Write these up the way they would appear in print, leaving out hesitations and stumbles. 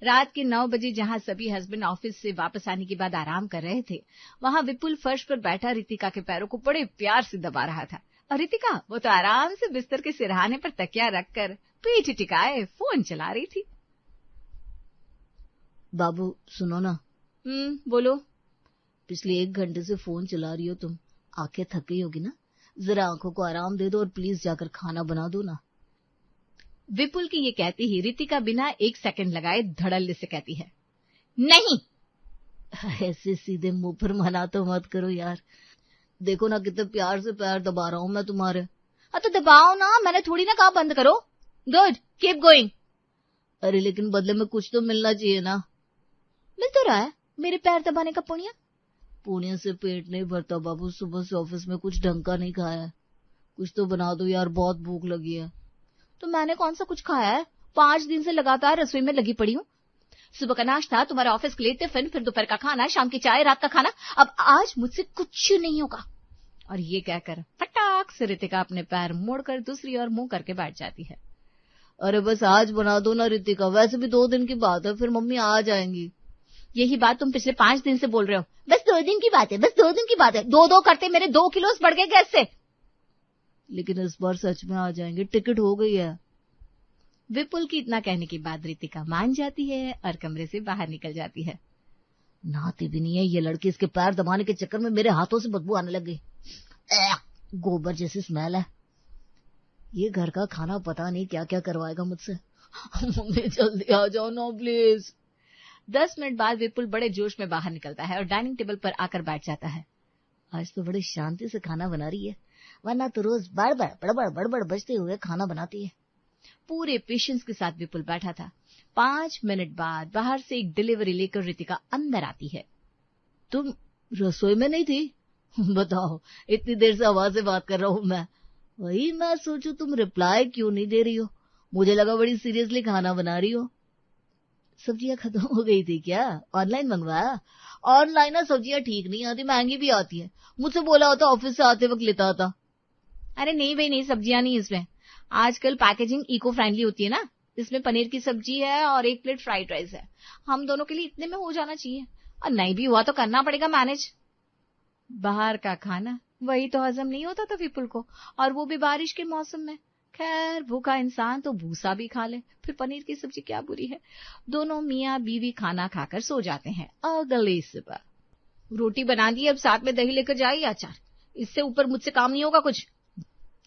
रात के 9 बजे जहां सभी हस्बैंड ऑफिस से वापस आने के बाद आराम कर रहे थे, वहां विपुल फर्श पर बैठा रितिका के पैरों को बड़े प्यार से दबा रहा था। और रितिका वो तो आराम से बिस्तर के सिरहाने पर तकिया रखकर पीठ टिकाए फोन चला रही थी। बाबू सुनो ना। बोलो। पिछले 1 घंटे से फोन चला रही हो तुम, आंखें थक गई होगी ना, जरा आंखों को आराम दे दो और प्लीज जाकर खाना बना दो ना। विपुल की ये कहती ही रितिका बिना 1 सेकंड लगाए धड़ल्ले से कहती है, नहीं। ऐसे सीधे मुंह पर मना तो मत करो यार, देखो ना कितने प्यार से पैर दबा रहा हूं मैं तुम्हारे। हाँ तो दबाओ ना, मैंने थोड़ी ना कहा बंद करो। Good, keep going. अरे लेकिन बदले में कुछ तो मिलना चाहिए ना। मिल तो रहा है मेरे पैर दबाने का पुण्य। पुण्य से पेट नहीं भरता बाबू, सुबह से ऑफिस में कुछ ढंग का नहीं खाया है, कुछ तो बना दो यार, बहुत भूख लगी है। तो मैंने कौन सा कुछ खाया है, 5 दिन से लगातार रसोई में लगी पड़ी हूँ। सुबह का नाश्ता, तुम्हारे ऑफिस के लिए टिफिन, फिर दोपहर का खाना, शाम की चाय, रात का खाना। अब आज मुझसे कुछ नहीं होगा। और ये कहकर फटाक से रितिका अपने पैर मोड़कर दूसरी ओर मुंह करके बैठ जाती है। अरे बस आज बना दो ना रितिका, वैसे भी 2 दिन की बात है, फिर मम्मी आ जाएंगी। यही बात तुम पिछले 5 दिन से बोल रहे हो। बस 2 दिन की बात है, बस 2 दिन की बात है। 2-2 करते मेरे 2 किलो बढ़ गए गैस से। लेकिन इस बार सच में आ जाएंगे, टिकट हो गई है। विपुल की इतना कहने के बाद रितिका मान जाती है और कमरे से बाहर निकल जाती है। नहाती भी नहीं है ये लड़की, इसके पैर दबाने के चक्कर में मेरे हाथों से बदबू आने लग गई। गोबर जैसी स्मेल है। ये घर का खाना पता नहीं क्या क्या करवाएगा मुझसे। मम्मी जल्दी आ जाओ ना प्लीज। 10 मिनट बाद विपुल बड़े जोश में बाहर निकलता है और डाइनिंग टेबल पर आकर बैठ जाता है। आज तो बड़ी शांति से खाना बना रही है, वरना तो रोज बड़बड़ बड़बड़ बड़बड़ बजते हुए खाना बनाती है। पूरे पेशेंस के साथ विपुल बैठा था। 5 मिनट बाद बाहर से एक डिलीवरी लेकर रितिका अंदर आती है। तुम रसोई में नहीं थी? बताओ, इतनी देर से आवाज से बात कर रहा हूँ मैं। वही मैं सोचू तुम रिप्लाई क्यों नहीं दे रही हो, मुझे लगा बड़ी सीरियसली खाना बना रही हो। सब्जियां खत्म हो गई थी क्या? ऑनलाइन मंगवाया? ऑनलाइन ना सब्जियां ठीक नहीं आती, महंगी भी आती है। मुझसे बोला होता ऑफिस से आते वक्त लेता आता। अरे नहीं भाई नहीं, सब्जियां नहीं इसमें। आजकल पैकेजिंग इको फ्रेंडली होती है ना, इसमें पनीर की सब्जी है और 1 प्लेट फ्राइड राइस है। हम दोनों के लिए इतने में हो जाना चाहिए, और नहीं भी हुआ तो करना पड़ेगा मैनेज। बाहर का खाना वही तो हजम नहीं होता था विपुल को, और वो भी बारिश के मौसम में। खैर भूखा इंसान तो भूसा भी खा ले, फिर पनीर की सब्जी क्या बुरी है। दोनों मियाँ बीवी खाना खाकर सो जाते हैं। अगली सुबह रोटी बना दी, अब साथ में दही लेकर जाए या अचार, इससे ऊपर मुझसे काम नहीं होगा कुछ।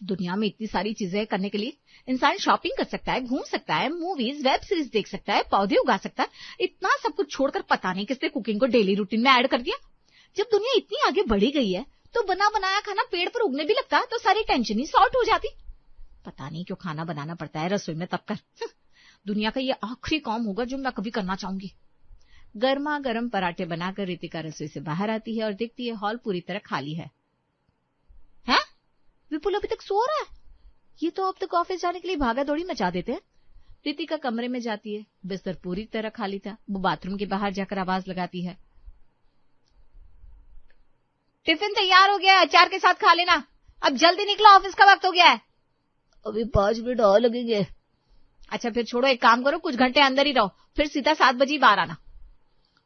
दुनिया में इतनी सारी चीजें करने के लिए। इंसान शॉपिंग कर सकता है, घूम सकता है, मूवीज वेब सीरीज देख सकता है, पौधे उगा सकता है। इतना सब कुछ छोड़कर पता नहीं किसने कुकिंग को डेली रूटीन में ऐड कर दिया। जब दुनिया इतनी आगे बढ़ी गई है तो बना बनाया खाना पेड़ पर उगने भी लगता, तो सारी टेंशन ही सॉर्ट हो जाती। पता नहीं क्यों खाना बनाना पड़ता है रसोई में तब कर। दुनिया का ये आखिरी काम होगा जो मैं कभी करना चाहूंगी। गर्मा गर्म पराठे बनाकर रितिका रसोई से बाहर आती है और देखती है हॉल पूरी तरह खाली है। हैं? विपुल अभी तक सो रहा है? ये तो अब तक ऑफिस जाने के लिए भागा दौड़ी मचा देते हैं। रितिका कमरे में जाती है, बिस्तर पूरी तरह खाली था। वो बाथरूम के बाहर जाकर आवाज लगाती है, टिफिन तैयार हो गया है, अचार के साथ खा लेना। अब जल्दी निकलो, ऑफिस का वक्त हो गया है। अभी 5 मिनट और लगेंगे। अच्छा फिर छोड़ो, एक काम करो, कुछ घंटे अंदर ही रहो, फिर सीधा 7 बजे बाहर आना।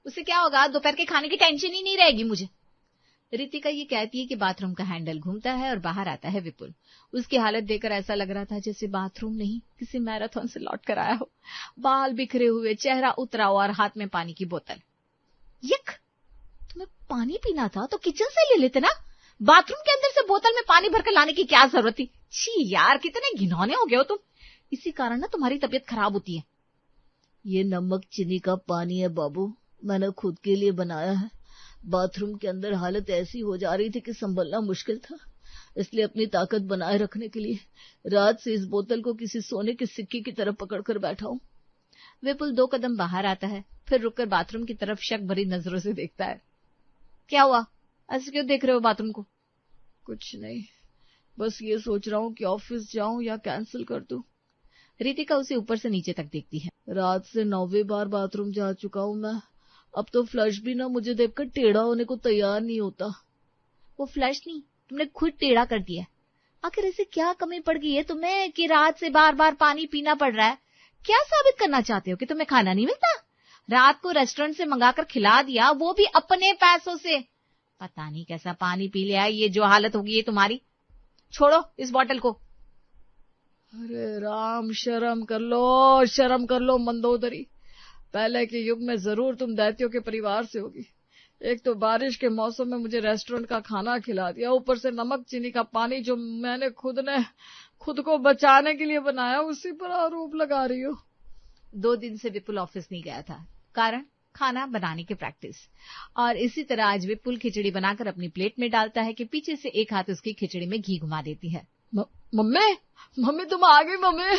उससे क्या होगा, दोपहर के खाने की टेंशन ही नहीं रहेगी मुझे। रितिका ये कहती है कि बाथरूम का हैंडल घूमता है और बाहर आता है विपुल। उसकी हालत देखकर ऐसा लग रहा था जैसे बाथरूम नहीं, किसी मैराथन से लौट कर आया हो। बाल बिखरे हुए, चेहरा उतरा हुआ और हाथ में पानी की बोतल। यक, तुम्हें पानी पीना था तो किचन से ले लेते ना, बाथरूम के अंदर से बोतल में पानी भरकर लाने की क्या जरूरत थी। छी यार, कितने घिनौने हो गए हो तुम। इसी कारण ना तुम्हारी तबीयत खराब होती है। ये नमक चीनी का पानी है बाबू, मैंने खुद के लिए बनाया है। बाथरूम के अंदर हालत ऐसी हो जा रही थी कि संभलना मुश्किल था, इसलिए अपनी ताकत बनाए रखने के लिए रात से इस बोतल को किसी सोने के सिक्के की तरफ पकड़कर बैठा हूं। विपुल 2 कदम बाहर आता है, फिर रुककर बाथरूम की तरफ शक भरी नजरों से देखता है। क्या हुआ, ऐसे क्यों देख रहे हो बाथरूम को? कुछ नहीं, बस ये सोच रहा हूँ कि ऑफिस जाऊं या कैंसिल कर दूं। रितिका उसे ऊपर से नीचे तक देखती है। रात से 9वीं बार बाथरूम जा चुका हूं मैं, अब तो फ्लश भी ना मुझे देखकर टेढ़ा होने को तैयार नहीं होता। वो फ्लश नहीं, तुमने खुद टेढ़ा कर दिया। आखिर ऐसे क्या कमी पड़ गई है तुम्हें कि रात से बार बार पानी पीना पड़ रहा है? क्या साबित करना चाहते हो कि तुम्हें खाना नहीं मिलता? रात को रेस्टोरेंट से मंगाकर खिला दिया, वो भी अपने पैसों से। पता नहीं कैसा पानी पी लिया, ये जो हालत होगी ये तुम्हारी। छोड़ो इस बॉटल को। अरे राम, शर्म कर लो मंदोदरी। पहले के युग में जरूर तुम दैत्यों के परिवार से होगी। एक तो बारिश के मौसम में मुझे रेस्टोरेंट का खाना खिला दिया, ऊपर से नमक चीनी का पानी जो मैंने खुद को बचाने के लिए बनाया, उसी पर आरोप लगा रही हो। 2 दिन से विपुल ऑफिस नहीं गया था, कारण खाना बनाने की प्रैक्टिस। और इसी तरह आज विपुल खिचड़ी बनाकर अपनी प्लेट में डालता है कि पीछे से एक हाथ उसकी खिचड़ी में घी घुमा देती है। मम्मी तुम आ गई। मम्मी,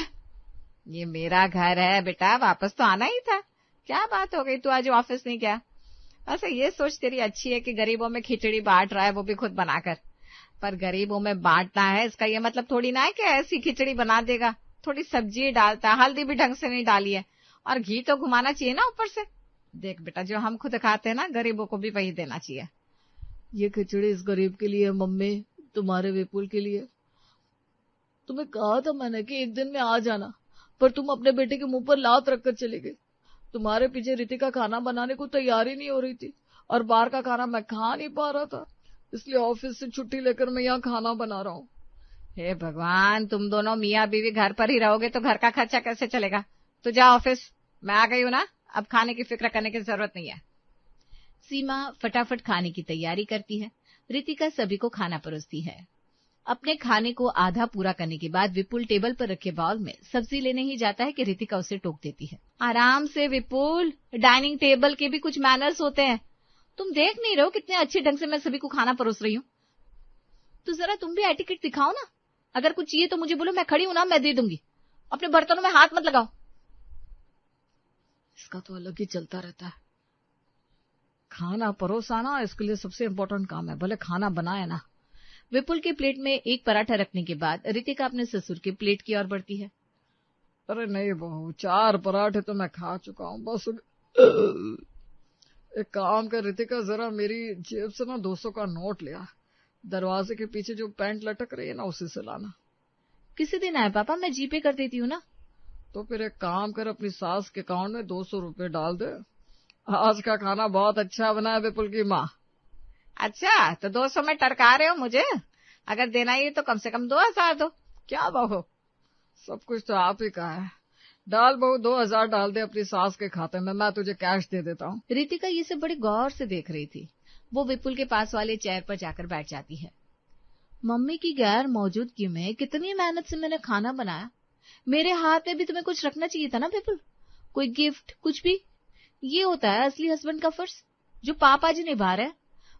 ये मेरा घर है बेटा, वापस तो आना ही था। क्या बात हो गई, तू आज ऑफिस नहीं गया? वैसे ये सोच तेरी अच्छी है कि गरीबों में खिचड़ी बांट रहा है, वो भी खुद बनाकर। पर गरीबों में बांटना है, इसका ये मतलब थोड़ी ना है कि ऐसी खिचड़ी बना देगा। थोड़ी सब्जी डालता है, हल्दी भी ढंग से नहीं डाली है, और घी तो घुमाना चाहिए ना ऊपर से। देख बेटा, जो हम खुद खाते हैं ना, गरीबों को भी वही देना चाहिए। ये खिचड़ी इस गरीब के लिए है मम्मी, तुम्हारे विपुल के लिए। तुम्हें कहा था मैंने कि एक दिन में आ जाना, पर तुम अपने बेटे के मुंह पर लात रखकर चली गई। तुम्हारे पीछे रितिका खाना बनाने को तैयार ही नहीं हो रही थी, और बाहर का खाना मैं खा नहीं पा रहा था, इसलिए ऑफिस से छुट्टी लेकर मैं यहाँ खाना बना रहा हूँ। हे भगवान, तुम दोनों मियाँ बीवी घर पर ही रहोगे तो घर का खर्चा कैसे चलेगा? तो जा ऑफिस, मैं आ गई हूँ ना, अब खाने की फिक्र करने की जरूरत नहीं है। सीमा फटाफट खाने की तैयारी करती है। रितिका सभी को खाना परोसती है। अपने खाने को आधा पूरा करने के बाद विपुल टेबल पर रखे बाउल में सब्जी लेने ही जाता है कि रितिका उसे टोक देती है। आराम से विपुल, डाइनिंग टेबल के भी कुछ मैनर्स होते हैं। तुम देख नहीं रहे हो कितने अच्छे ढंग से मैं सभी को खाना परोस रही हूँ? तो जरा तुम भी एटिकेट दिखाओ ना। अगर कुछ चाहिए तो मुझे बोलो, मैं खड़ी हूं ना, मैं दे दूंगी। अपने बर्तनों में हाथ मत लगाओ। इसका तो अलग ही चलता रहता है। खाना परोसाना इसके लिए सबसे इम्पोर्टेंट काम है, भले खाना बनाए ना। विपुल के प्लेट में एक पराठा रखने के बाद रितिका अपने ससुर के प्लेट की ओर बढ़ती है। अरे नहीं बहू, 4 पराठे तो मैं खा चुका हूँ, बस एक काम कर रितिका, जरा मेरी जेब से ना 200 का नोट लिया, दरवाजे के पीछे जो पैंट लटक रही है ना, उसी से लाना। किसी दिन आए पापा, मैं जीपे कर देती हूँ ना। तो फिर एक काम कर, अपनी सास के अकाउंट में 200 रुपए डाल दे। आज का खाना बहुत अच्छा बना है विपुल की माँ। अच्छा, तो 200 में टरका रहे हो मुझे? अगर देना ही तो कम से कम 2000 दो। क्या बहू, सब कुछ तो आप ही का है। डाल बहू, 2000 डाल दे अपनी सास के खाते में, मैं तुझे कैश दे देता हूँ। रितिका ये सब बड़े गौर से देख रही थी। वो विपुल के पास वाले चेयर पर जाकर बैठ जाती है। मम्मी की गैर मौजूदगी में कितनी मेहनत से मैंने खाना बनाया। मेरे हाथ में भी तुम्हें कुछ रखना चाहिए था ना विपुल, कोई गिफ्ट, कुछ भी। ये होता है असली हस्बैंड का फर्ज, जो पापा जी निभा रहे हैं।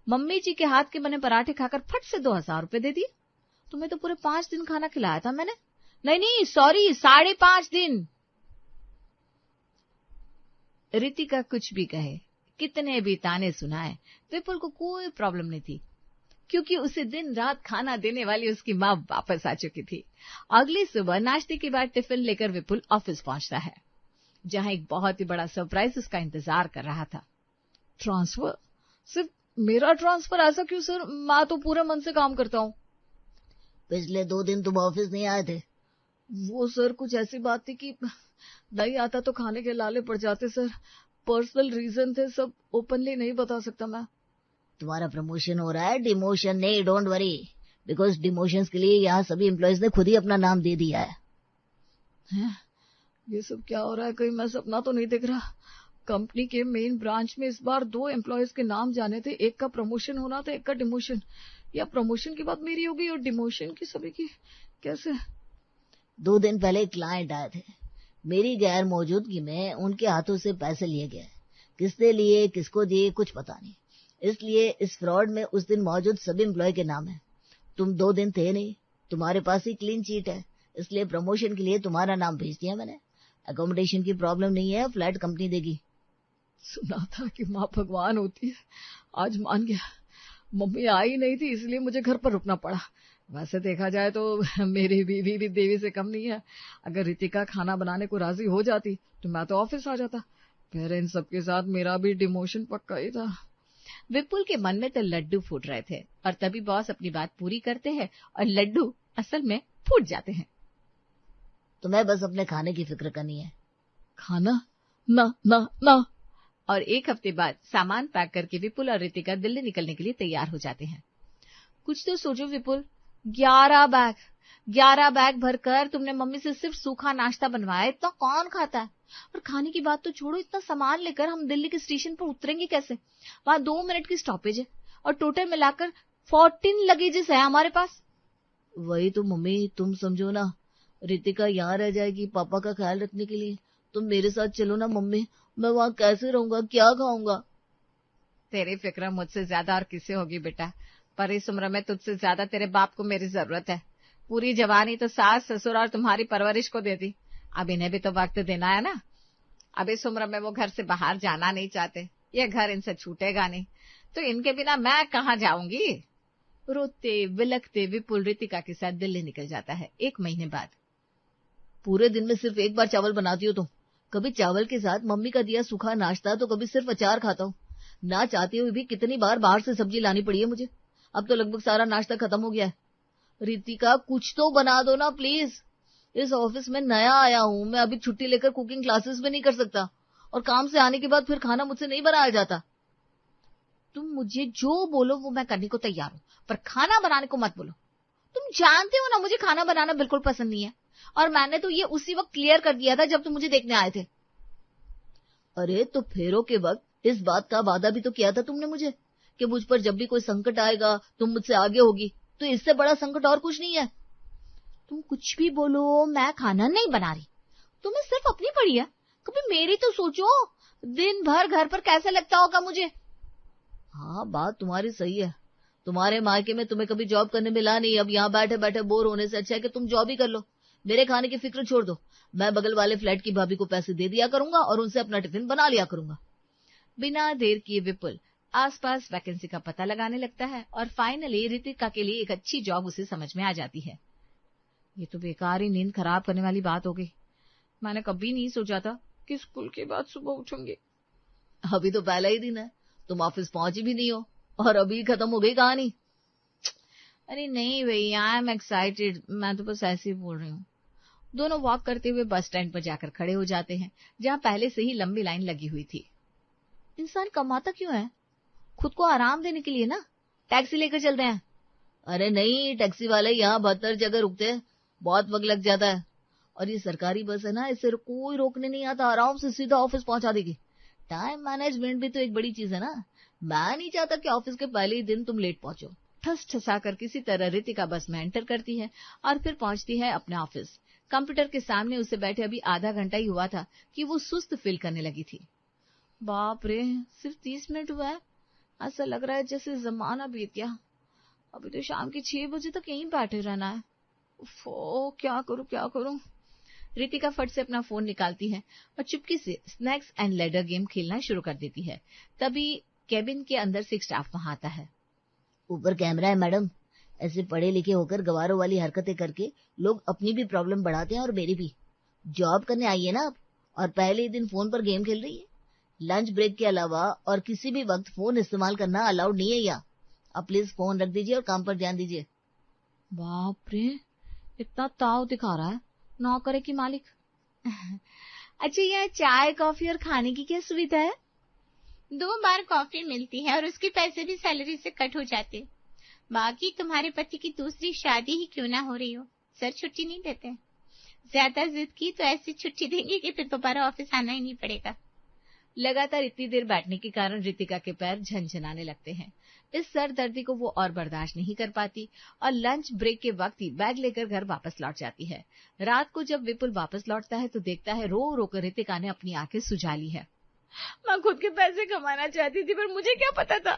मम्मी जी के हाथ के बने पराठे खाकर फट से 2000 रुपए दे दिए। तुम्हें तो पूरे 5 दिन खाना खिलाया था मैंने। नहीं, सॉरी, 5.5 दिन। रितिका कुछ भी कहे, कितने भी ताने सुनाए, विपुल को कोई प्रॉब्लम नहीं थी, क्योंकि उसे दिन रात खाना देने वाली उसकी माँ वापस आ चुकी थी। अगली सुबह नाश्ते के बाद टिफिन लेकर विपुल ऑफिस पहुंचता है, जहां एक बहुत ही बड़ा सरप्राइज उसका इंतजार कर रहा था। ट्रांसफर? सिर्फ मेरा ट्रांसफर? ऐसा क्यों सर, मैं तो पूरे मन से काम करता हूँ। पिछले 2 दिन तुम ऑफिस नहीं आए थे। वो सर कुछ ऐसी बात थी कि नहीं आता तो खाने के लाले पड़ जाते सर, पर्सनल रीजन थे, सब ओपनली नहीं बता सकता मैं। तुम्हारा प्रमोशन हो रहा है, डिमोशन नहीं, डोंट वरी, बिकॉज डिमोशंस के लिए यहाँ सभी एम्प्लॉयज ने खुद ही अपना नाम दे दिया है। ये सब क्या हो रहा है, कहीं मैं सपना तो नहीं देख रहा? कंपनी के मेन ब्रांच में इस बार 2 एम्प्लॉयज के नाम जाने थे, एक का प्रमोशन होना था, एक का डिमोशन, या प्रमोशन की बात मेरी होगी और डिमोशन की सभी की? कैसे? 2 दिन पहले क्लाइंट आए थे, मेरी गैर मौजूदगी में उनके हाथों से पैसे लिए गए। किसने लिए, किसको दिए, कुछ पता नहीं, इसलिए इस फ्रॉड में उस दिन मौजूद सभी एम्प्लॉय के नाम है। तुम 2 दिन थे नहीं, तुम्हारे पास ही क्लीन चीट है, इसलिए प्रमोशन के लिए तुम्हारा नाम भेज दिया मैंने। अकोमोडेशन की प्रॉब्लम नहीं है, फ्लैट कंपनी देगी। सुना था कि माँ भगवान होती है, आज मान गया। मम्मी आई नहीं थी इसलिए मुझे घर पर रुकना पड़ा। वैसे देखा जाए तो मेरी बीवी भी देवी से कम नहीं है। अगर रितिका खाना बनाने को राजी हो जाती तो मैं तो ऑफिस आ जाता, फिर इन सबके साथ मेरा भी डिमोशन पक्का ही था। विपुल के मन में तो लड्डू फूट रहे थे, और तभी बॉस अपनी बात पूरी करते हैं और लड्डू असल में फूट जाते हैं। तुम्हें बस अपने खाने की फिक्र करनी है। खाना? ना ना ना, और 1 हफ्ते बाद सामान पैक करके विपुल और रितिका दिल्ली निकलने के लिए तैयार हो जाते हैं। कुछ तो सोचो विपुल, 11 बैग भरकर तुमने मम्मी से सिर्फ सूखा नाश्ता बनवाया, इतना कौन खाता है? और खाने की बात तो छोड़ो, इतना सामान लेकर हम दिल्ली के स्टेशन पर उतरेंगे कैसे? वहां 2 मिनट की स्टॉपेज है और टोटल मिलाकर 14 लगेजेस है हमारे पास। वही तो मम्मी, तुम समझो ना, रितिका यहाँ रह जाएगी पापा का ख्याल रखने के लिए। तुम मेरे साथ चलो ना मम्मी, मैं वहां कैसे रहूंगा, क्या खाऊंगा? तेरी फिक्र मुझसे ज्यादा और किससे होगी बेटा, पर इस उम्र में तुझसे ज्यादा तेरे बाप को मेरी जरूरत है। पूरी जवानी तो सास ससुर और तुम्हारी परवरिश को दे दी, अब इन्हें भी तो वक्त देना है ना। अब इस उम्र में वो घर से बाहर जाना नहीं चाहते, ये घर इनसे छूटेगा नहीं, तो इनके बिना मैं कहाँ जाऊंगी? रोते बिलखते विपुल रितिका के साथ दिल्ली निकल जाता है। 1 महीने बाद। पूरे दिन में सिर्फ 1 बार चावल बनाती हो तुम। कभी चावल के साथ मम्मी का दिया सूखा नाश्ता, तो कभी सिर्फ अचार खाता हूँ। ना चाहते हुए भी कितनी बार बाहर से सब्जी लानी पड़ी है मुझे। अब तो लगभग सारा नाश्ता खत्म हो गया है। रितिका कुछ तो बना दो ना प्लीज। इस ऑफिस में नया आया हूँ, मैं अभी छुट्टी लेकर कुकिंग क्लासेस भी नहीं कर सकता, और काम से आने के बाद फिर खाना मुझसे नहीं बनाया जाता। तुम मुझे जो बोलो वो मैं करने को तैयार हूँ, पर खाना बनाने को मत बोलो। तुम जानते हो ना मुझे खाना बनाना बिल्कुल पसंद नहीं है, और मैंने तो ये उसी वक्त क्लियर कर दिया था जब तुम मुझे देखने आए थे। अरे तो फेरों के वक्त इस बात का वादा भी तो किया था तुमने मुझे कि मुझ पर जब भी कोई संकट आएगा तुम मुझसे आगे होगी, तो इससे बड़ा संकट और कुछ नहीं है। तुम कुछ भी बोलो, मैं खाना नहीं बना रही। तुम्हें सिर्फ अपनी पड़ी है, कभी मेरी तो सोचो। दिन भर घर पर कैसा लगता होगा मुझे। हाँ, बात तुम्हारी सही है। तुम्हारे मायके में तुम्हें कभी जॉब करने मिला नहीं, अब यहाँ बैठे बैठे बोर होने से अच्छा है कि तुम जॉब ही कर लो। मेरे खाने की फिक्र छोड़ दो, मैं बगल वाले फ्लैट की भाभी को पैसे दे दिया करूंगा और उनसे अपना टिफिन बना लिया करूंगा। बिना देर किए विपुल आसपास वैकेंसी का पता लगाने लगता है और फाइनली रितिका के लिए एक अच्छी जॉब उसे समझ में आ जाती है। ये तो बेकार ही नींद खराब करने वाली बात हो गई। मैंने कभी नहीं सोचा था कि स्कूल के बाद सुबह उठूंगी। अभी तो पहला ही दिन है, तुम ऑफिस पहुंची भी नहीं हो और अभी खत्म हो गई कहानी। अरे नहीं भैया, आई एम एक्साइटेड, मैं तो बस ऐसे ही बोल रही हूँ। दोनों वॉक करते हुए बस स्टैंड पर जाकर खड़े हो जाते हैं, जहाँ पहले से ही लंबी लाइन लगी हुई थी। इंसान कमाता क्यों है? खुद को आराम देने के लिए ना। टैक्सी लेकर चलते हैं। अरे नहीं, टैक्सी वाले यहाँ 72 जगह रुकते हैं, बहुत वक्त लग जाता है। और ये सरकारी बस है ना, इसे कोई रोकने नहीं आता, आराम से सीधा ऑफिस पहुंचा देगी। टाइम मैनेजमेंट भी तो एक बड़ी चीज है ना। मैं नहीं चाहता कि ऑफिस के पहले ही दिन तुम लेट पहुंचो। ठस ठसाकर किसी तरह रितिका बस में एंटर करती है और फिर पहुंचती है अपने ऑफिस। कंप्यूटर के सामने उसे बैठे अभी आधा घंटा ही हुआ था कि वो सुस्त फील करने लगी थी। बाप रे, सिर्फ 30 मिनट हुआ है। ऐसा लग रहा है जैसे जमाना बीत गया। अभी तो शाम के 6 बजे तक यहीं बैठे रहना है। क्या करूं। रितिका फट से अपना फोन निकालती है और चुपके से स्नैक्स एंड लैडर गेम खेलना शुरू कर देती है। तभी केबिन के अंदर से एक स्टाफ वहां आता है। ऊपर कैमरा है मैडम। ऐसे पढ़े लिखे होकर गवारों वाली हरकतें करके लोग अपनी भी प्रॉब्लम बढ़ाते हैं और मेरी भी। जॉब करने आई है ना आप, और पहले ही दिन फोन पर गेम खेल रही है। लंच ब्रेक के अलावा और किसी भी वक्त फोन इस्तेमाल करना अलाउड नहीं है यहाँ। आप प्लीज फोन रख दीजिए और काम पर ध्यान दीजिए। बाप रे, इतना ताव दिखा रहा है नौकर की मालिक। अच्छा, यहाँ चाय कॉफी और खाने की क्या सुविधा है? 2 बार कॉफी मिलती है और उसके पैसे भी सैलरी से कट हो जाते। बाकी तुम्हारे पति की दूसरी शादी ही क्यों ना हो रही हो, सर छुट्टी नहीं देते। ज्यादा जिद की तो ऐसी छुट्टी देंगे कि फिर दोबारा ऑफिस आना ही नहीं पड़ेगा। लगातार इतनी देर बैठने के कारण रितिका के पैर झनझनाने लगते हैं। इस सर दर्दी को वो और बर्दाश्त नहीं कर पाती और लंच ब्रेक के वक्त ही बैग लेकर घर वापस लौट जाती है। रात को जब विपुल वापस लौटता है तो देखता है रो रो कर रितिका ने अपनी आंखें सुझा ली है। मैं खुद के पैसे कमाना चाहती थी, पर मुझे क्या पता था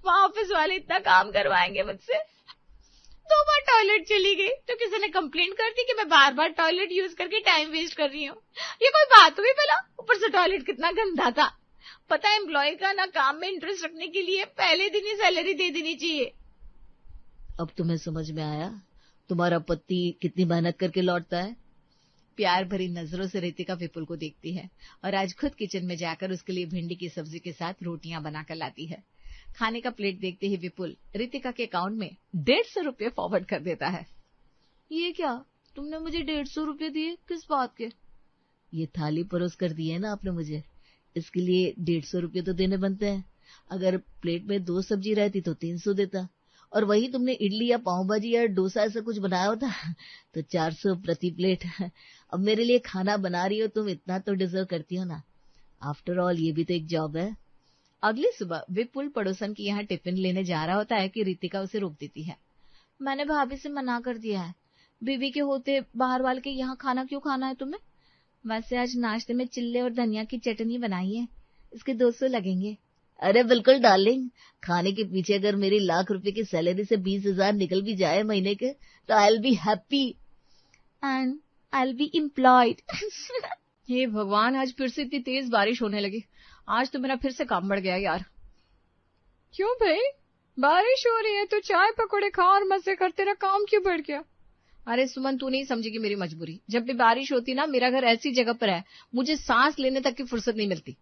वहां ऑफिस वाले इतना काम करवाएंगे मुझसे। 2 बार टॉयलेट चली गई तो किसी ने कंप्लेंट कर दी कि मैं बार बार टॉयलेट यूज करके टाइम वेस्ट कर रही हूँ। ये कोई बात हुई भला? ऊपर से टॉयलेट कितना गंदा था। पता है एम्प्लॉय का ना काम में इंटरेस्ट रखने के लिए पहले दिन ही सैलरी दे देनी चाहिए। अब तुम्हें समझ में आया तुम्हारा पति कितनी मेहनत करके लौटता है। प्यार भरी नजरों से रितिका विपुल को देखती है और आज खुद किचन में जाकर उसके लिए भिंडी की सब्जी के साथ रोटियां बनाकर लाती है। खाने का प्लेट देखते ही विपुल रितिका के अकाउंट में 150 रुपये फॉरवर्ड कर देता है। ये क्या, तुमने मुझे 150 रुपये दिए, किस बात के? ये थाली परोस कर दिए ना आपने मुझे, इसके लिए 150 रुपये तो देने बनते हैं। अगर प्लेट में 2 सब्जी रहती तो 300 देता, और वही तुमने इडली या पाव भाजी या डोसा ऐसा कुछ बनाया होता तो 400 प्रति प्लेट। अब मेरे लिए खाना बना रही हो तुम, इतना तो डिजर्व करती हो ना। आफ्टर ऑल ये भी तो एक जॉब है। अगली सुबह विपुल पड़ोसन की यहाँ टिफिन लेने जा रहा होता है कि रितिका उसे रोक देती है। मैंने भाभी से मना कर दिया है, बीवी के होते बाहर वाले के यहाँ खाना क्यों खाना है तुम्हें? वैसे आज नाश्ते में चिल्ले और धनिया की चटनी बनाई है, इसके 200 लगेंगे। अरे बिल्कुल डार्लिंग, खाने के पीछे अगर मेरी लाख रुपए की सैलरी से 20,000 निकल भी जाए महीने के तो I will be happy and I will be employed. हे भगवान, आज फिर से इतनी तेज बारिश होने लगी। आज तो मेरा फिर से काम बढ़ गया यार। क्यों भाई, बारिश हो रही है तो चाय पकौड़े खा और मजे कर, तेरा काम क्यों बढ़ गया? अरे सुमन, तू नहीं समझेगी मेरी मजबूरी। जब भी बारिश होती ना, मेरा घर ऐसी जगह पर है मुझे सांस लेने तक की फुर्सत नहीं मिलती।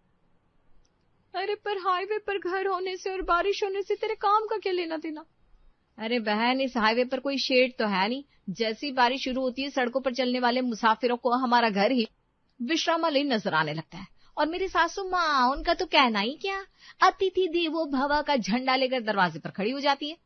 अरे पर हाईवे पर घर होने से और बारिश होने से तेरे काम का क्या लेना देना? अरे बहन, इस हाईवे पर कोई शेड तो है नहीं। जैसी बारिश शुरू होती है सड़कों पर चलने वाले मुसाफिरों को हमारा घर ही विश्रामालय नजर आने लगता है। और मेरी सासू माँ, उनका तो कहना ही क्या, अतिथि देवो भव का झंडा लेकर दरवाजे पर खड़ी हो जाती है।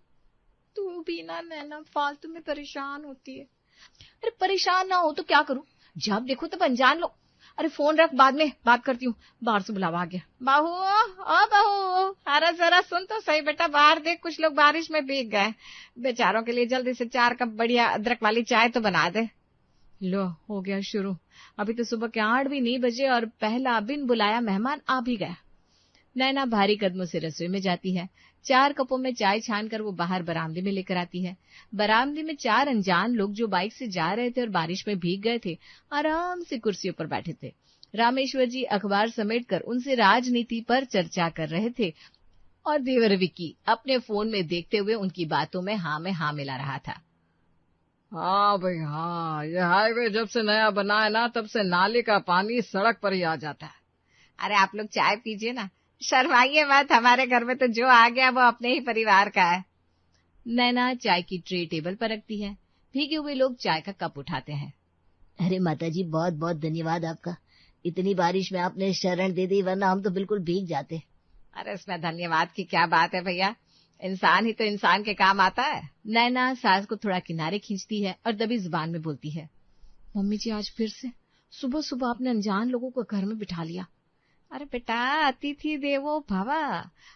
तू भी ना नैना फालतू में परेशान होती है। अरे परेशान ना हो तो क्या करूं, जब देखो तब अनजान लोग। अरे फोन रख, बाद में बात करती हूँ, बाहर से बुलावा आ गया। बाहू, ओ बाहू, अरे जरा सुन तो सही बेटा, बाहर देख, कुछ लोग बारिश में भीग गए। बेचारों के लिए जल्दी से 4 कप बढ़िया अदरक वाली चाय तो बना दे। लो, हो गया शुरू। अभी तो सुबह के 8 भी नहीं बजे और पहला बिन बुलाया मेहमान आ भी गया। नैना भारी कदमों से रसोई में जाती है। 4 कपों में चाय छानकर वो बाहर बरामदे में लेकर आती है। बरामदे में 4 अनजान लोग जो बाइक से जा रहे थे और बारिश में भीग गए थे, आराम से कुर्सियों पर बैठे थे। रामेश्वर जी अखबार समेटकर उनसे राजनीति पर चर्चा कर रहे थे और देवर विक्की अपने फोन में देखते हुए उनकी बातों में हाँ मिला रहा था। हाँ भाई हाँ, ये हाईवे जब से नया बना है ना, तब से नाले का पानी सड़क पर ही आ जाता है। अरे आप लोग चाय पीजिए ना, शर्माइए मत, हमारे घर में तो जो आ गया वो अपने ही परिवार का है। नैना चाय की ट्रे टेबल पर रखती है। भीगे हुए लोग चाय का कप उठाते हैं। अरे माताजी, बहुत बहुत धन्यवाद आपका, इतनी बारिश में आपने शरण दे दी, वरना हम तो बिल्कुल भीग जाते। अरे इसमें धन्यवाद की क्या बात है भैया, इंसान ही तो इंसान के काम आता है। नैना सास को थोड़ा किनारे खींचती है और दबी जुबान में बोलती है, मम्मी जी आज फिर से सुबह सुबह आपने अनजान लोगों को घर में बिठा लिया। अरे बेटा, अतिथि देवो भव,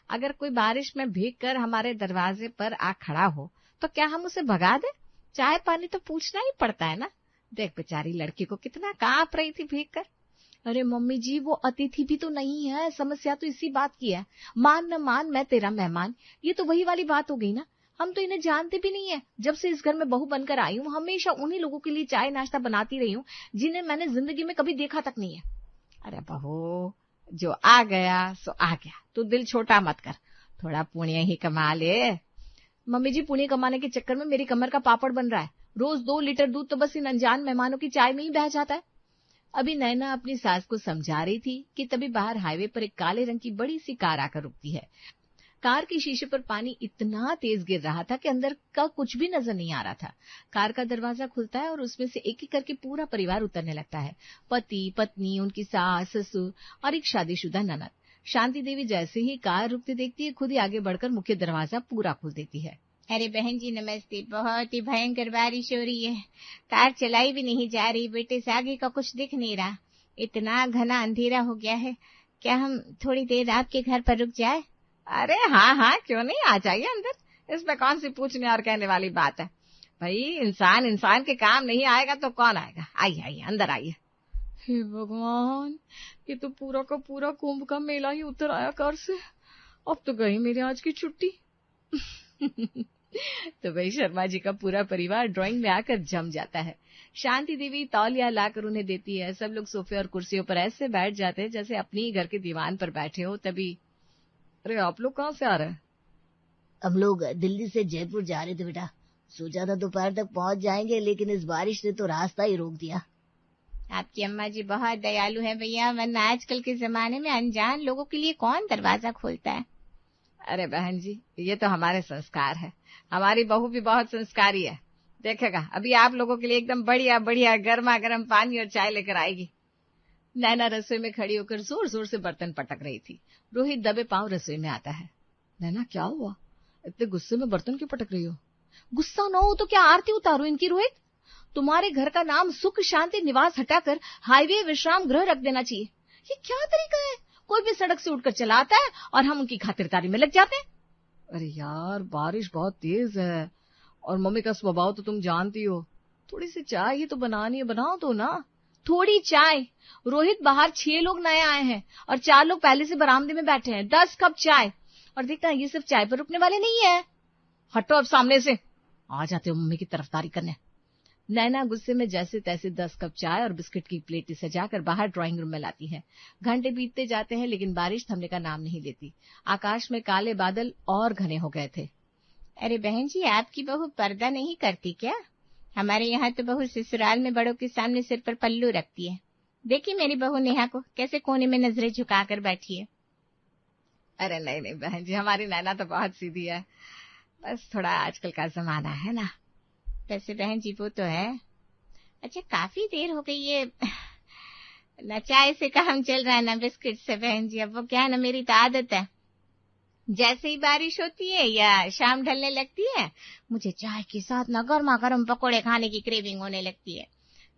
अगर कोई बारिश में भीग कर हमारे दरवाजे पर आ खड़ा हो तो क्या हम उसे भगा दे? चाय पानी तो पूछना ही पड़ता है ना। देख बेचारी लड़की को कितना कांप रही थी भीग कर। अरे मम्मी जी, वो अतिथि भी तो नहीं है, समस्या तो इसी बात की है। मान न मान, मैं तेरा मेहमान, ये तो वही वाली बात हो गई ना। हम तो इन्हें जानते भी नहीं है। जब से इस घर में बहू बनकर आई हूँ, हमेशा उन्हीं लोगों के लिए चाय नाश्ता बनाती रही हूँ जिन्हें मैंने जिंदगी में कभी देखा तक नहीं है। अरे बहू, जो आ गया सो आ गया, तू दिल छोटा मत कर, थोड़ा पुण्य ही कमा ले। मम्मी जी, पुण्य कमाने के चक्कर में मेरी कमर का पापड़ बन रहा है। रोज 2 लीटर दूध तो बस इन अनजान मेहमानों की चाय में ही बह जाता है। अभी नैना अपनी सास को समझा रही थी कि तभी बाहर हाईवे पर एक काले रंग की बड़ी सी कार आकर रुकती है। कार के शीशे पर पानी इतना तेज गिर रहा था कि अंदर का कुछ भी नजर नहीं आ रहा था। कार का दरवाजा खुलता है और उसमें से एक एक करके पूरा परिवार उतरने लगता है। पति, पत्नी, उनकी सास, ससुर और एक शादीशुदा ननद। शांति देवी जैसे ही कार रुकते देखती है, खुद ही आगे बढ़कर मुख्य दरवाजा पूरा खोल देती है। अरे बहन जी नमस्ते, बहुत ही भयंकर बारिश हो रही है, कार चलाई भी नहीं जा रही, बेटे से आगे का कुछ दिख नहीं रहा, इतना घना अंधेरा हो गया है, क्या हम थोड़ी देर आपके घर पर रुक जाए? अरे हाँ, क्यों नहीं, आ जाइए अंदर, इसमें कौन सी पूछने और कहने वाली बात है। भाई इंसान के काम नहीं आएगा तो कौन आएगा। आइए अंदर आइए। हे भगवान, ये तो पूरा का पूरा कुंभ का मेला ही उतर आया कार से। अब तो गई मेरी आज की छुट्टी। तो भाई शर्मा जी का पूरा परिवार ड्राइंग में आकर जम जाता है। शांति देवी तौलिया लाकर उन्हें देती है। सब लोग सोफे और कुर्सियों पर ऐसे बैठ जाते हैं जैसे अपनी ही घर के दीवान पर बैठे हो। तभी, अरे आप लोग कहाँ से आ रहे हैं? हम लोग दिल्ली से जयपुर जा रहे थे बेटा, सोचा था दोपहर तक पहुंच जाएंगे, लेकिन इस बारिश ने तो रास्ता ही रोक दिया। आपकी अम्मा जी बहुत दयालु है भैया, वरना आजकल के जमाने में अनजान लोगों के लिए कौन दरवाजा खोलता है। अरे बहन जी, ये तो हमारे संस्कार है। हमारी बहू भी बहुत संस्कारी है, देखेगा अभी आप लोगों के लिए एकदम बढ़िया बढ़िया गर्मा गर्म पानी और चाय लेकर आएगी। नैना रसोई में खड़ी होकर जोर जोर से बर्तन पटक रही थी। रोहित दबे पांव रसोई में आता है। नैना क्या हुआ, इतने गुस्से में बर्तन क्यों पटक रही हो? गुस्सा न हो तो क्या आरती उतारो इनकी रोहित? तुम्हारे घर का नाम सुख शांति निवास हटाकर हाईवे विश्राम गृह रख देना चाहिए। ये क्या तरीका है? कोई भी सड़क से उठकर चला आता है और हम उनकी खातिरदारी में लग जाते हैं। अरे यार, बारिश बहुत तेज है और मम्मी का स्वभाव तो तुम जानती हो। थोड़ी सी चाय ही तो बनानी है, बनाओ तो ना। थोड़ी चाय? रोहित, बाहर 6 लोग नए आए हैं और 4 लोग पहले से बरामदे में बैठे हैं। 10 कप चाय। और देखना, ये सिर्फ चाय पर रुकने वाले नहीं है। हटो अब सामने से। आ जाते हो मम्मी की तरफदारी करने। नैना गुस्से में जैसे तैसे 10 कप चाय और बिस्किट की प्लेट सजाकर बाहर ड्राइंग रूम में लाती है। घंटे बीतते जाते हैं लेकिन बारिश थमने का नाम नहीं लेती। आकाश में काले बादल और घने हो गए थे। अरे बहन जी, आपकी बहू पर्दा नहीं करती क्या? हमारे यहाँ तो बहू ससुराल में बड़ों के सामने सिर पर पल्लू रखती है। देखिए मेरी बहू नेहा को कैसे कोने में नजरें झुकाकर बैठी है। अरे नहीं नहीं बहन जी, हमारी नैना तो बहुत सीधी है। बस थोड़ा आजकल का जमाना है ना। वैसे बहन जी वो तो है। अच्छा, काफी देर हो गई है, न चाय से काम चल रहा है न बिस्किट से बहन जी। अब वो क्या है ना, मेरी तो आदत है, जैसे ही बारिश होती है या शाम ढलने लगती है, मुझे चाय के साथ ना गर्मा गर्म पकोड़े खाने की क्रेविंग होने लगती है।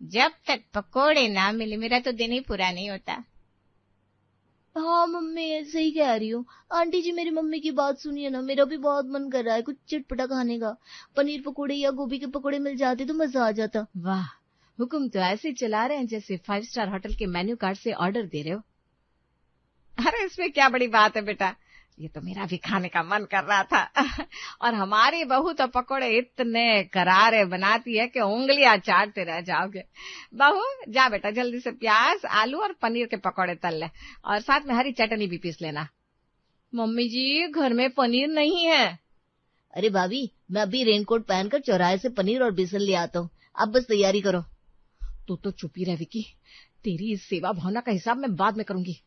जब तक पकोड़े ना मिले मेरा तो दिन ही पूरा नहीं होता। हाँ मम्मी, ऐसे ही कह रही हूँ। आंटी जी, मेरी मम्मी की बात सुनिए ना, मेरा भी बहुत मन कर रहा है कुछ चटपटा खाने का। पनीर पकोड़े या गोभी के पकोड़े मिल जाते तो मजा आ जाता। वाह, हुक्म तो ऐसे चला रहे हैं जैसे 5 स्टार होटल के मेन्यू कार्ड से ऑर्डर दे रहे हो। अरे इसमें क्या बड़ी बात है बेटा, ये तो मेरा भी खाने का मन कर रहा था। और हमारी बहू तो पकोड़े इतने करारे बनाती है कि उंगलियां चाटते रह जाओगे। बहू जा बेटा, जल्दी से प्याज आलू और पनीर के पकोड़े तल ले और साथ में हरी चटनी भी पीस लेना। मम्मी जी, घर में पनीर नहीं है। अरे भाभी, मैं अभी रेनकोट पहनकर चौराहे से पनीर और बेसन ले आता हूँ, आप बस तैयारी करो। तू तो चुप ही रह विकी, तेरी इस सेवा भावना का हिसाब मैं बाद में करूंगी।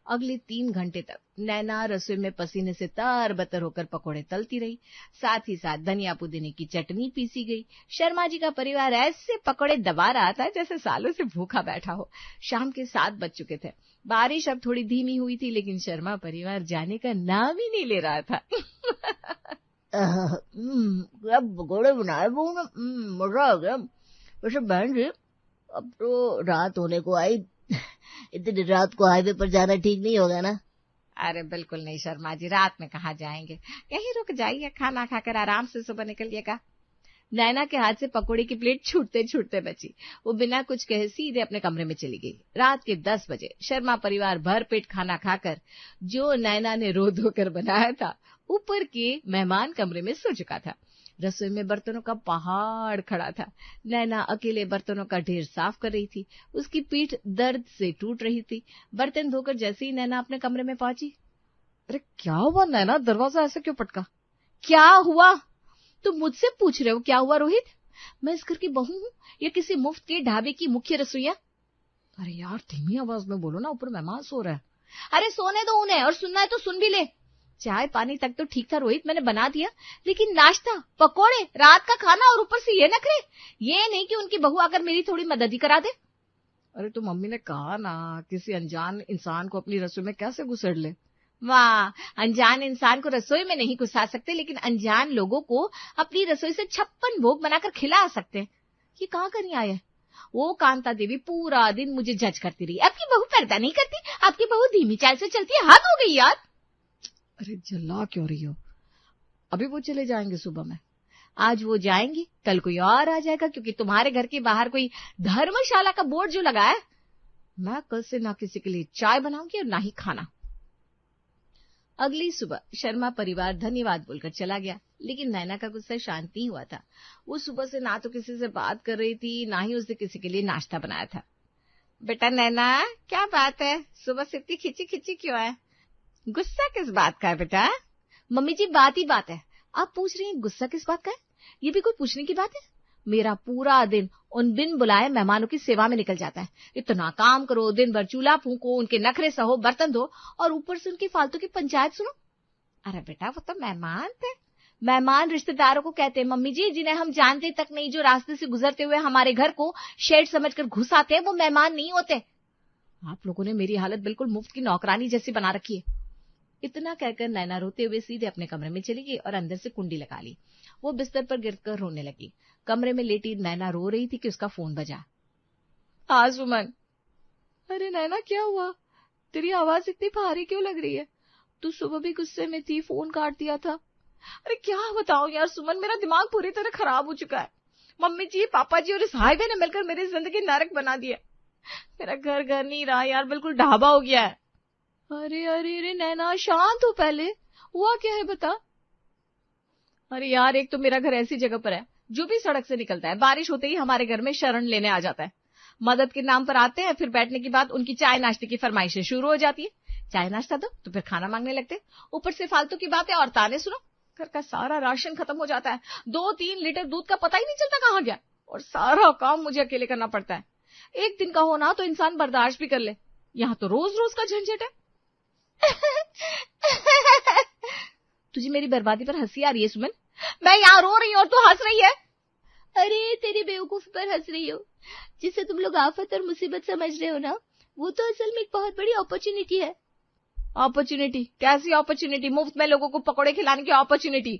अगले 3 घंटे तक नैना रसोई में पसीने से तर-बतर होकर पकोड़े तलती रही। साथ ही साथ धनिया पुदीने की चटनी पीसी गई। शर्मा जी का परिवार ऐसे पकोड़े दबा रहा था जैसे सालों से भूखा बैठा हो। शाम के 7 बज चुके थे। बारिश अब थोड़ी धीमी हुई थी लेकिन शर्मा परिवार जाने का नाम ही नहीं ले रहा था। क्या पकोड़े बनाए बहू ने, मजा आ गया। वैसे बहन जी, अब तो रात होने को आई, इतनी रात को हाईवे पर जाना ठीक नहीं होगा ना? अरे बिल्कुल नहीं शर्मा जी, रात में कहाँ जाएंगे, यहीं रुक जाइए, खाना खाकर आराम से सुबह निकलिएगा। नैना के हाथ से पकोड़े की प्लेट छूटते छूटते बची। वो बिना कुछ कहे सीधे अपने कमरे में चली गई। रात के 10 बजे शर्मा परिवार भरपेट खाना खाकर, जो नैना ने रो धोकर बनाया था, ऊपर के मेहमान कमरे में सो चुका था। रसोई में बर्तनों का पहाड़ खड़ा था। नैना अकेले बर्तनों का ढेर साफ कर रही थी। उसकी पीठ दर्द से टूट रही थी। बर्तन धोकर जैसे ही नैना अपने कमरे में पहुंची, अरे क्या हुआ नैना, दरवाजा ऐसे क्यों पटका? क्या हुआ? तुम मुझसे पूछ रहे हो क्या हुआ रोहित? मैं इस घर की बहू हूँ या किसी मुफ्त के ढाबे की मुख्य रसोईया? अरे यार, धीमी आवाज में बोलो ना, ऊपर मेहमान सो रहा है। अरे सोने दो उन्हें, और सुनना है तो सुन भी ले। चाय पानी तक तो ठीक था रोहित, मैंने बना दिया, लेकिन नाश्ता, पकोड़े, रात का खाना और ऊपर से ये नखरे। ये नहीं कि उनकी बहू आकर मेरी थोड़ी मदद ही करा दे। अरे तो मम्मी ने कहा ना, किसी अनजान इंसान को अपनी रसोई में कैसे घुसेड़ ले। वाह, अनजान इंसान को रसोई में नहीं घुसा सकते, लेकिन अनजान लोगों को अपनी रसोई से 56 भोग बनाकर खिला सकते हैं। ये कहाँ करनी आए? वो कांता देवी पूरा दिन मुझे जज करती रही, आपकी बहू पर्दा नहीं करती, आपकी बहू धीमी चाल से चलती है। हद हो गई यार। अरे जल्ला क्यों रही हो? अभी वो चले जाएंगे सुबह में। आज वो जाएंगी, कल कोई और आ जाएगा, क्योंकि तुम्हारे घर के बाहर कोई धर्मशाला का बोर्ड जो लगा है। मैं कल से ना किसी के लिए चाय बनाऊंगी और ना ही खाना। अगली सुबह शर्मा परिवार धन्यवाद बोलकर चला गया, लेकिन नैना का गुस्सा शांत नहीं हुआ था। वो सुबह से ना तो किसी से बात कर रही थी, ना ही उसने किसी के लिए नाश्ता बनाया था। बेटा नैना, क्या बात है, सुबह से इतनी खिंची खिंची क्यों है? गुस्सा किस बात का है बेटा? मम्मी जी, बात ही बात है। आप पूछ रही हैं गुस्सा किस बात का है? ये भी कोई पूछने की बात है? मेरा पूरा दिन उन बिन बुलाए मेहमानों की सेवा में निकल जाता है। इतना काम करो, दिन भर चूल्हा फूंको, उनके नखरे सहो, बर्तन धो, और ऊपर से उनकी फालतू की पंचायत सुनो। अरे बेटा, वो तो मेहमान थे। मेहमान रिश्तेदारों को कहते हैं मम्मी जी, जिन्हें हम जानते तक नहीं, जो रास्ते से गुजरते हुए हमारे घर को शेड समझकर घुस आते हैं, वो मेहमान नहीं होते। आप लोगों ने मेरी हालत बिल्कुल मुफ्त की नौकरानी जैसी बना रखी है। इतना कहकर नैना रोते हुए सीधे अपने कमरे में चली गई और अंदर से कुंडी लगा ली। वो बिस्तर पर गिरकर रोने लगी। कमरे में लेटी नैना रो रही थी कि उसका फोन बजा। हाँ सुमन। अरे नैना क्या हुआ? तेरी आवाज इतनी भारी क्यों लग रही है? तू सुबह भी गुस्से में थी, फोन काट दिया था। अरे क्या बताऊं यार सुमन, मेरा दिमाग पूरी तरह खराब हो चुका है। मम्मी जी, पापा जी और इस हाईवे ने मिलकर मेरी जिंदगी नरक बना दिया। मेरा घर नहीं रहा यार, बिल्कुल ढाबा हो गया है। अरे अरे अरे नैना शांत हो, पहले हुआ क्या है बता। अरे यार, एक तो मेरा घर ऐसी जगह पर है जो भी सड़क से निकलता है बारिश होते ही हमारे घर में शरण लेने आ जाता है। मदद के नाम पर आते हैं, फिर बैठने के बाद उनकी चाय नाश्ते की फरमाइशें शुरू हो जाती है। चाय नाश्ता दो तो फिर खाना मांगने लगते, ऊपर से फालतू की बातें और ताने सुनो। घर का सारा राशन खत्म हो जाता है, 2-3 लीटर दूध का पता ही नहीं चलता कहाँ गया, और सारा काम मुझे अकेले करना पड़ता है। एक दिन का होना तो इंसान बर्दाश्त भी कर ले, यहाँ तो रोज रोज का झंझट है। तुझे मेरी बर्बादी पर हंसी आ रही है सुमन? मैं यहाँ रो रही हूँ और तू हंस रही है। अरे तेरी बेवकूफी पर हंस रही हो। जिसे तुम लोग आफत और मुसीबत समझ रहे हो ना, वो तो असल में एक बहुत बड़ी अपॉर्चुनिटी है। अपॉर्चुनिटी? कैसी अपॉर्चुनिटी? मुफ्त में लोगों को पकौड़े खिलाने की अपॉर्चुनिटी?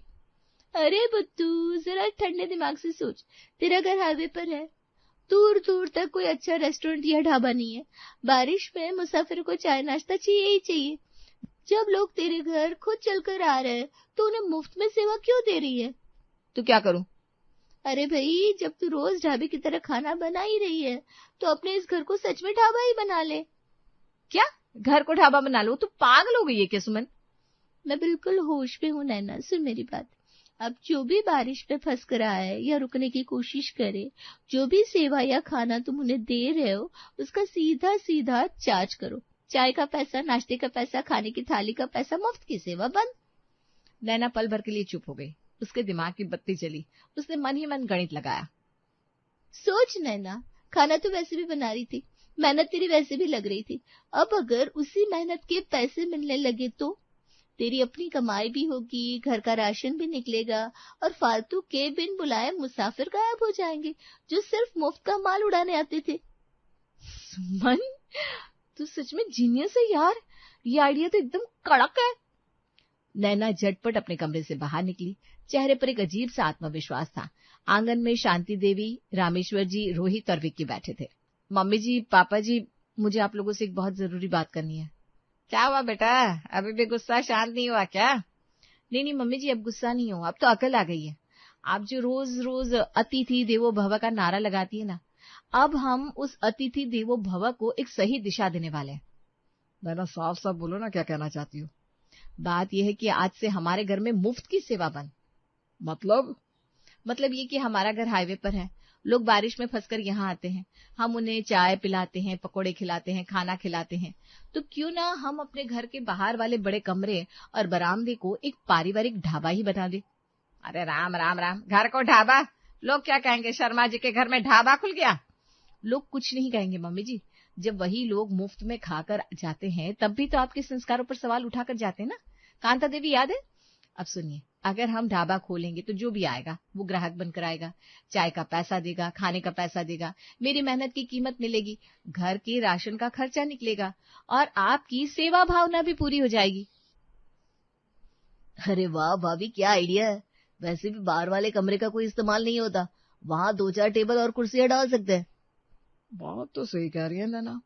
अरे बुद्धू, जरा ठंडे दिमाग से सोच। तेरा घर हाईवे पर है, दूर दूर तक कोई अच्छा रेस्टोरेंट या ढाबा नहीं है। बारिश में मुसाफिर को चाय नाश्ता चाहिए ही चाहिए। जब लोग तेरे घर खुद चलकर आ रहे हैं तो उन्हें मुफ्त में सेवा क्यों दे रही है? तो क्या करूं? अरे भाई, जब तू रोज ढाबे की तरह खाना बना ही रही है तो अपने इस घर को सच में ढाबा ही बना ले। क्या घर को ढाबा बना लो? तू पागल हो गई है क्या सुमन? मैं बिल्कुल होश में हूँ नैना, सुन मेरी बात। अब जो भी बारिश में फंस कर आए या रुकने की कोशिश करे, जो भी सेवा या खाना तुम उन्हें दे रहे हो, उसका सीधा सीधा चार्ज करो। चाय का पैसा, नाश्ते का पैसा, खाने की थाली का पैसा, मुफ्त की सेवा बंद। नैना पल भर के लिए चुप हो गई। उसके दिमाग की बत्ती जली। उसने मन ही मन गणित लगाया। सोच नैना, खाना तो वैसे भी बना रही थी, मेहनत तेरी वैसे भी लग रही थी। अब अगर उसी मेहनत के पैसे मिलने लगे तो तेरी अपनी कमाई भी होगी, घर का राशन भी निकलेगा, और फालतू के बिन बुलाए मुसाफिर गायब हो जाएंगे जो सिर्फ मुफ्त का माल उड़ाने आते थे। सुमन, तू सच में जीनियस है यार, ये आइडिया तो एकदम कड़क है। नैना झटपट अपने कमरे से बाहर निकली। चेहरे पर एक अजीब सा आत्मविश्वास था। आंगन में शांति देवी, रामेश्वर जी, रोहित और विक्की बैठे थे। मम्मी जी, पापा जी, मुझे आप लोगों से एक बहुत जरूरी बात करनी है। क्या हुआ बेटा, अभी भी गुस्सा शांत नहीं हुआ क्या? नहीं मम्मी जी, अब गुस्सा नहीं हुआ, अब तो अकल आ गई है। आप जो रोज रोज अतिथि देवो भव का नारा लगाती है ना, अब हम उस अतिथि देवो भव को एक सही दिशा देने वाले हैं। नैना साफ साफ बोलो ना, क्या कहना चाहती हो? बात यह है कि आज से हमारे घर में मुफ्त की सेवा बंद। मतलब ये कि हमारा घर हाईवे पर है, लोग बारिश में फंसकर यहाँ आते हैं, हम उन्हें चाय पिलाते हैं, पकोड़े खिलाते हैं, खाना खिलाते हैं। तो क्यों ना हम अपने घर के बाहर वाले बड़े कमरे और बरामदे को एक पारिवारिक ढाबा ही बना दे। अरे राम राम राम, घर को ढाबा? लोग क्या कहेंगे, शर्मा जी के घर में ढाबा खुल गया? लोग कुछ नहीं कहेंगे मम्मी जी, जब वही लोग मुफ्त में खाकर जाते हैं तब भी तो आपके संस्कारों पर सवाल उठाकर जाते हैं ना। कांता देवी याद है? अब सुनिए, अगर हम ढाबा खोलेंगे तो जो भी आएगा वो ग्राहक बनकर आएगा, चाय का पैसा देगा, खाने का पैसा देगा, मेरी मेहनत की कीमत मिलेगी, घर के राशन का खर्चा निकलेगा और आपकी सेवा भावना भी पूरी हो जाएगी। अरे वाह भाभी, क्या आइडिया है। वैसे भी बाहर वाले कमरे का कोई इस्तेमाल नहीं होता, वहां 2-4 टेबल और कुर्सियां डाल सकते हैं। बात तो सही कह रही है नैना,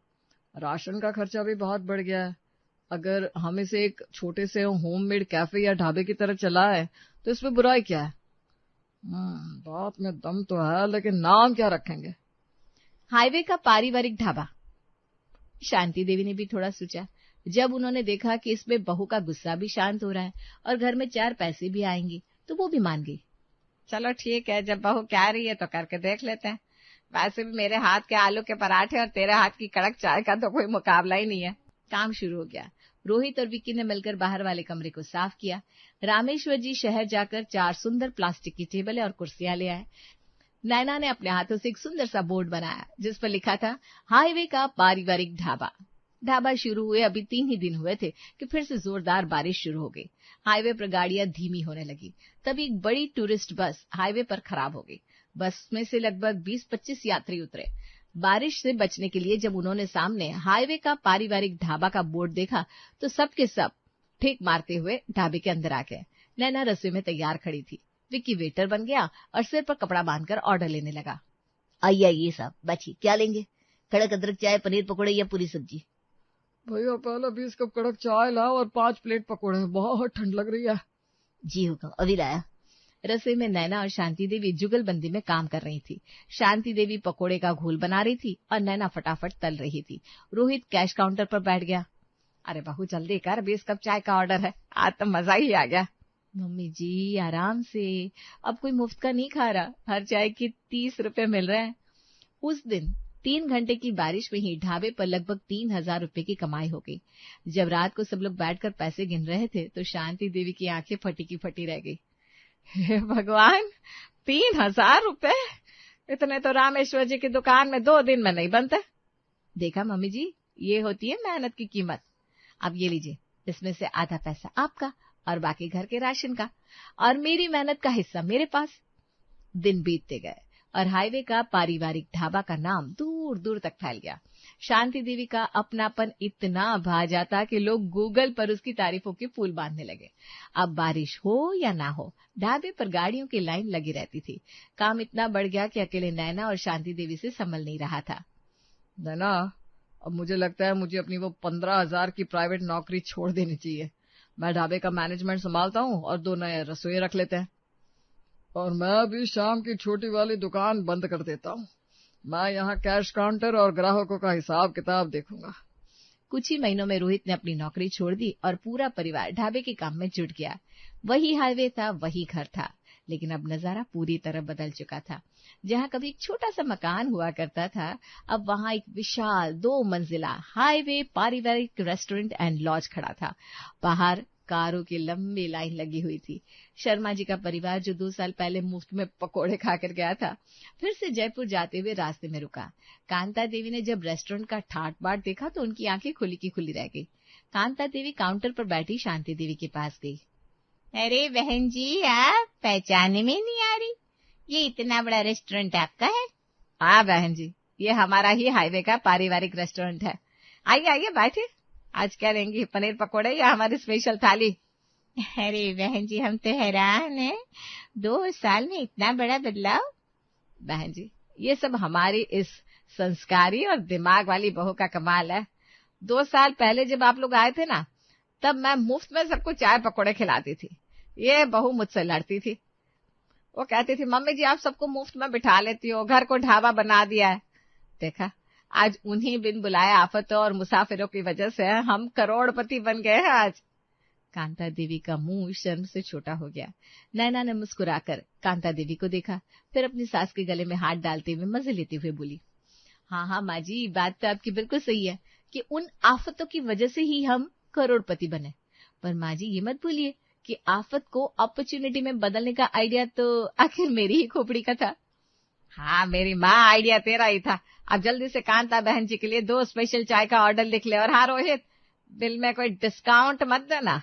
राशन का खर्चा भी बहुत बढ़ गया है। अगर हम इसे एक छोटे से होममेड कैफे या ढाबे की तरह चलाए तो इसमें बुराई क्या है? बात में दम तो है, लेकिन नाम क्या रखेंगे? हाईवे का पारिवारिक ढाबा। शांति देवी ने भी थोड़ा सोचा। जब उन्होंने देखा कि इसमें बहू का गुस्सा भी शांत हो रहा है और घर में 4 पैसे भी आएंगे तो वो भी मान गई। चलो ठीक है, जब बहू कह रही है तो करके देख लेते हैं। वैसे भी मेरे हाथ के आलू के पराठे और तेरे हाथ की कड़क चाय का तो कोई मुकाबला ही नहीं है। काम शुरू हो गया। रोहित और विक्की ने मिलकर बाहर वाले कमरे को साफ किया। रामेश्वर जी शहर जाकर 4 सुंदर प्लास्टिक की टेबलें और कुर्सियां ले आए। नैना ने अपने हाथों से एक सुंदर सा बोर्ड बनाया जिस पर लिखा था हाईवे का पारिवारिक ढाबा। ढाबा शुरू हुए अभी 3 ही दिन हुए थे कि फिर से जोरदार बारिश शुरू हो गई। हाईवे पर गाड़ियां धीमी होने लगी। तभी एक बड़ी टूरिस्ट बस हाईवे पर खराब हो गई। बस में से लगभग 20-25 यात्री उतरे। बारिश से बचने के लिए जब उन्होंने सामने हाईवे का पारिवारिक ढाबा का बोर्ड देखा तो सब के सब ठीक मारते हुए ढाबे के अंदर आ गए। नैना रसोई में तैयार खड़ी थी। विक्की वेटर बन गया और सिर पर कपड़ा बांधकर ऑर्डर लेने लगा। आइए आइए साहब, बैठिए। क्या लेंगे? कड़क अदरक चाय, पनीर पकौड़े या पूरी सब्जी? भैया पहले 20 कप कड़क चाय लाओ और 5 प्लेट पकौड़े, बहुत ठंड लग रही है। जी हुक्म, अभी लाया। रसोई में नैना और शांति देवी जुगलबंदी में काम कर रही थी। शांति देवी पकोड़े का घोल बना रही थी और नैना फटाफट तल रही थी। रोहित कैश काउंटर पर बैठ गया। अरे बहू जल्दी कर, 20 कप चाय का ऑर्डर है, आज तो मजा ही आ गया। मम्मी जी आराम से, अब कोई मुफ्त का नहीं खा रहा, हर चाय के 30 रुपए मिल रहे हैं। उस दिन 3 घंटे की बारिश में ही ढाबे पर लगभग 3000 रुपए की कमाई हो गई। जब रात को सब लोग बैठकर पैसे गिन रहे थे तो शांति देवी की आंखें फटी की फटी रह गई। हे भगवान, 3000 रुपए! इतने तो रामेश्वर जी की दुकान में 2 दिन में नहीं बनते। देखा मम्मी जी, ये होती है मेहनत की कीमत। अब ये लीजिए, इसमें से आधा पैसा आपका और बाकी घर के राशन का, और मेरी मेहनत का हिस्सा मेरे पास। दिन बीतते गए और हाईवे का पारिवारिक ढाबा का नाम दूर दूर तक फैल गया। शांति देवी का अपनापन इतना भा जाता कि लोग गूगल पर उसकी तारीफों के पुल बांधने लगे। अब बारिश हो या ना हो, ढाबे पर गाड़ियों की लाइन लगी रहती थी। काम इतना बढ़ गया कि अकेले नैना और शांति देवी से संभल नहीं रहा था। नैना, अब मुझे लगता है मुझे अपनी वो 15,000 की प्राइवेट नौकरी छोड़ देनी चाहिए। मैं ढाबे का मैनेजमेंट संभालता हूँ और 2 नए रसोई रख लेते हैं। और मैं भी शाम की छोटी वाली दुकान बंद कर देता हूँ। मैं यहाँ कैश काउंटर और ग्राहकों का हिसाब किताब देखूंगा। कुछ ही महीनों में रोहित ने अपनी नौकरी छोड़ दी और पूरा परिवार ढाबे के काम में जुट गया। वही हाईवे था, वही घर था, लेकिन अब नजारा पूरी तरह बदल चुका था। जहाँ कभी एक छोटा सा मकान हुआ करता था, अब वहाँ एक विशाल 2 मंजिला हाईवे पारिवारिक रेस्टोरेंट एंड लॉज खड़ा था। बाहर कारों की लंबी लाइन लगी हुई थी। शर्मा जी का परिवार, जो 2 साल पहले मुफ्त में पकोड़े खाकर गया था, फिर से जयपुर जाते हुए रास्ते में रुका। कांता देवी ने जब रेस्टोरेंट का ठाट बाट देखा तो उनकी आंखें खुली की खुली रह गई। कांता देवी काउंटर पर बैठी शांति देवी के पास गई। अरे बहन जी, आप पहचाने में नहीं आ रही, ये इतना बड़ा रेस्टोरेंट आपका है? हाँ बहन जी, ये हमारा ही हाईवे का पारिवारिक रेस्टोरेंट है। आइए आइए बैठिए। आज क्या लेंगी, पनीर पकोड़े या हमारी स्पेशल थाली? अरे बहन जी, हम तो हैरान हैं, 2 साल में इतना बड़ा बदलाव। बहन जी, ये सब हमारी इस संस्कारी और दिमाग वाली बहू का कमाल है। 2 साल पहले जब आप लोग आए थे ना, तब मैं मुफ्त में सबको चाय पकोड़े खिलाती थी। ये बहू मुझसे लड़ती थी। वो कहती थी, मम्मी जी आप सबको मुफ्त में बिठा लेती हो, घर को ढाबा बना दिया है। देखा, आज उन्हीं बिन बुलाए आफतों और मुसाफिरों की वजह से हम करोड़पति बन गए हैं आज। कांता देवी का मुंह शर्म से छोटा हो गया। नैना ने मुस्कुराकर कांता देवी को देखा, फिर अपनी सास के गले में हाथ डालते हुए मजे लेते हुए बोली, हाँ माँ जी, बात तो आपकी बिल्कुल सही है कि उन आफतों की वजह से ही हम करोड़पति बने। पर माँ जी ये मत भूलिए कि आफत को अपॉर्चुनिटी में बदलने का आइडिया तो आखिर मेरी ही खोपड़ी का था। हाँ मेरी माँ, आइडिया तेरा ही था। अब जल्दी से कांता बहन जी के लिए 2 स्पेशल चाय का ऑर्डर लिख ले, और हाँ रोहित, बिल में कोई डिस्काउंट मत देना।